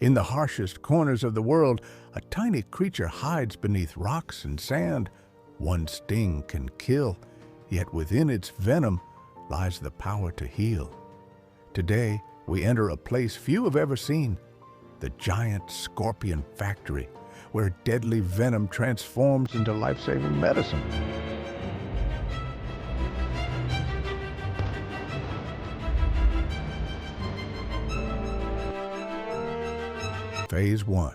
In the harshest corners of the world, a tiny creature hides beneath rocks and sand. One sting can kill, yet within its venom lies the power to heal. Today, we enter a place few have ever seen, the giant scorpion factory, where deadly venom transforms into life-saving medicine. Phase 1.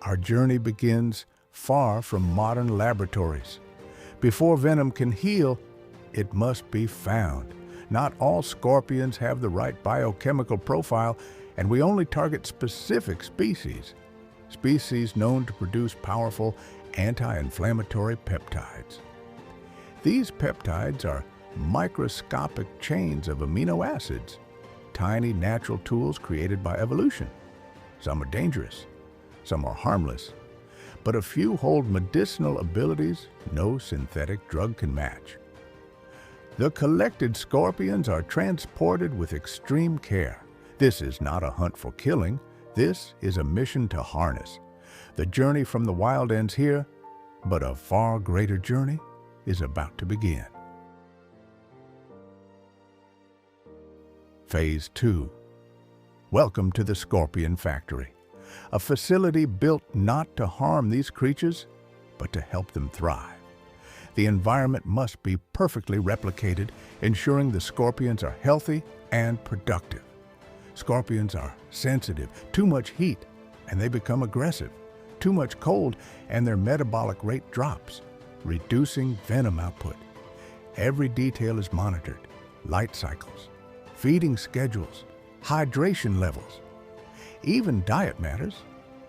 Our journey begins far from modern laboratories. Before venom can heal, it must be found. Not all scorpions have the right biochemical profile, and we only target specific species. Species known to produce powerful anti-inflammatory peptides. These peptides are microscopic chains of amino acids, tiny natural tools created by evolution. Some are dangerous, some are harmless, but a few hold medicinal abilities no synthetic drug can match. The collected scorpions are transported with extreme care. This is not a hunt for killing, this is a mission to harness. The journey from the wild ends here, but a far greater journey is about to begin. Phase 2. Welcome to the Scorpion Factory, a facility built not to harm these creatures, but to help them thrive. The environment must be perfectly replicated, ensuring the scorpions are healthy and productive. Scorpions are sensitive. Too much heat, and they become aggressive. Too much cold, and their metabolic rate drops, reducing venom output. Every detail is monitored: light cycles, feeding schedules, hydration levels. Even diet matters.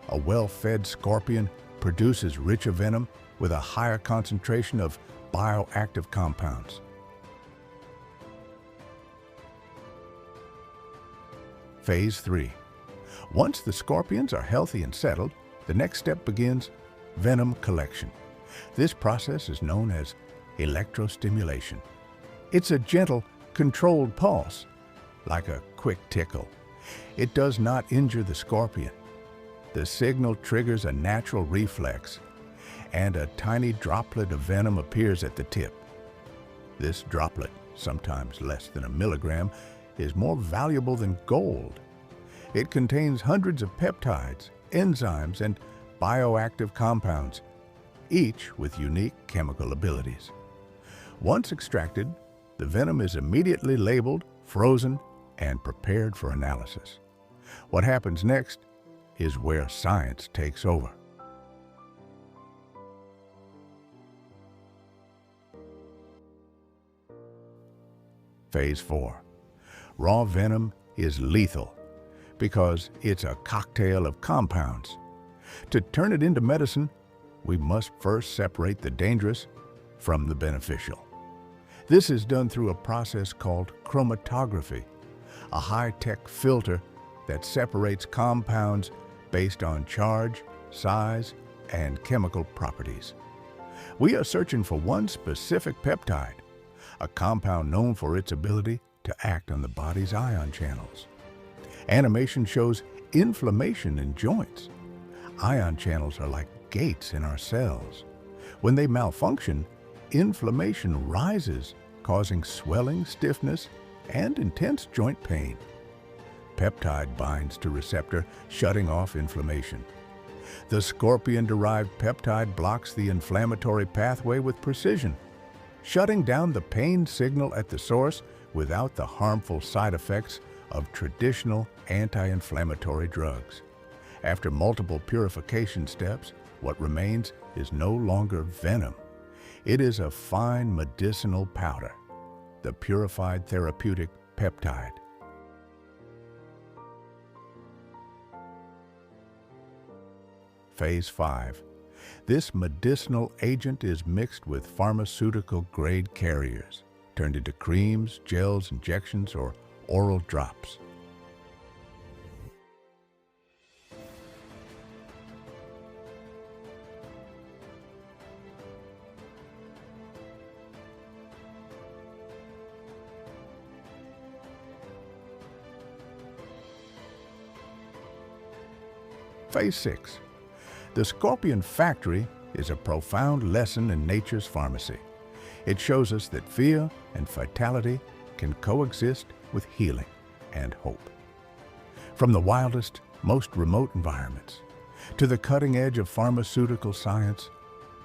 A well-fed scorpion produces richer venom with a higher concentration of bioactive compounds. Phase 3. Once the scorpions are healthy and settled, the next step begins: venom collection. This process is known as electrostimulation. It's a gentle, controlled pulse, like a quick tickle. It does not injure the scorpion. The signal triggers a natural reflex, and a tiny droplet of venom appears at the tip. This droplet, sometimes less than a milligram, is more valuable than gold. It contains hundreds of peptides, enzymes, and bioactive compounds, each with unique chemical abilities. Once extracted, the venom is immediately labeled, frozen, and prepared for analysis. What happens next is where science takes over. Phase 4. Raw venom is lethal because it's a cocktail of compounds. To turn it into medicine, we must first separate the dangerous from the beneficial. This is done through a process called chromatography, a high-tech filter that separates compounds based on charge, size, and chemical properties. We are searching for one specific peptide, a compound known for its ability to act on the body's ion channels. Animation shows inflammation in joints. Ion channels are like gates in our cells. When they malfunction, inflammation rises, causing swelling, stiffness, and intense joint pain. Peptide binds to receptor, shutting off inflammation. The scorpion-derived peptide blocks the inflammatory pathway with precision, shutting down the pain signal at the source without the harmful side effects of traditional anti-inflammatory drugs. After multiple purification steps, what remains is no longer venom. It is a fine medicinal powder, the purified therapeutic peptide. Phase 5. This medicinal agent is mixed with pharmaceutical-grade carriers, turned into creams, gels, injections, or oral drops. Phase 6. The Scorpion Factory is a profound lesson in nature's pharmacy. It shows us that fear and fatality can coexist with healing and hope. From the wildest, most remote environments to the cutting edge of pharmaceutical science,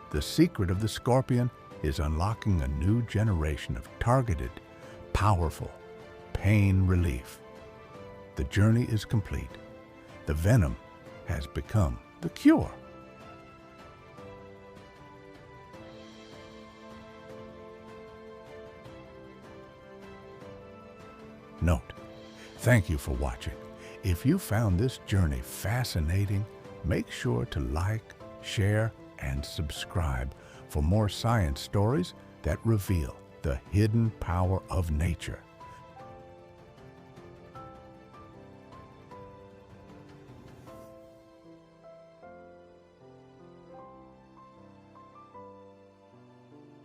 the secret of the Scorpion is unlocking a new generation of targeted, powerful pain relief. The journey is complete. The Venom has become the cure. Note: thank you for watching. If you found this journey fascinating, make sure to like, share, and subscribe for more science stories that reveal the hidden power of nature.